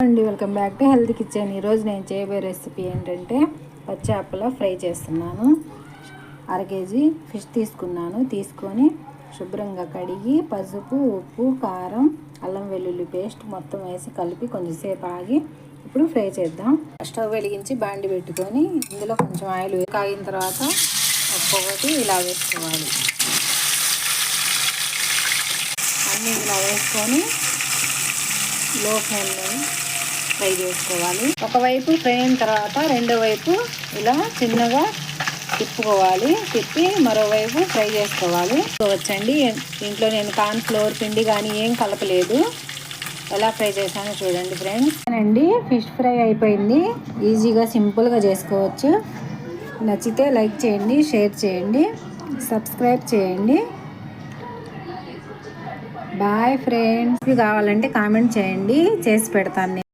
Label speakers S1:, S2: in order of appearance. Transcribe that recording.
S1: అండి, welcome back to healthy kitchen. ఈరోజు నేను చేయబోయే రెసిపీ ఏంటంటే పచ్చి చేపల ఫ్రై చేస్తున్నాను. 1/2 కేజీ ఫిష్ తీసుకొని శుభ్రంగా కడిగి పసుపు, ఉప్పు, కారం, అల్లం వెల్లుల్లి పేస్ట్ మొత్తం వేసి కలిపి కొంచెంసేపు ఆగి ఇప్పుడు ఫ్రై చేద్దాం. స్టవ్ వెలిగించి బాండి పెట్టుకొని ఇందులో కొంచెం ఆయిల్ కాగిన తర్వాత ఒక్కొక్కటి ఇలా వేసుకోవాలి. అన్నీ ఇలా వేసుకొని లో ఫ్లేమ్లో ఫ్రై చేసుకోవాలి. ఒకవైపు ఫ్రై అయిన తర్వాత రెండో వైపు ఇలా చిన్నగా తిప్పి మరోవైపు ఫ్రై చేసుకోవాలి. వచ్చండి, దీంట్లో నేను కార్న్ ఫ్లోర్ పిండి కానీ ఏం కలపలేదు. ఎలా ఫ్రై చేశానో చూడండి ఫ్రెండ్స్. అండి, ఫిష్ ఫ్రై అయిపోయింది. ఈజీగా సింపుల్గా చేసుకోవచ్చు. నచ్చితే లైక్ చేయండి, షేర్ చేయండి, సబ్స్క్రైబ్ చేయండి. Bye friends. కావాలంటే కామెంట్ చేయండి, చేసి పెడతాను.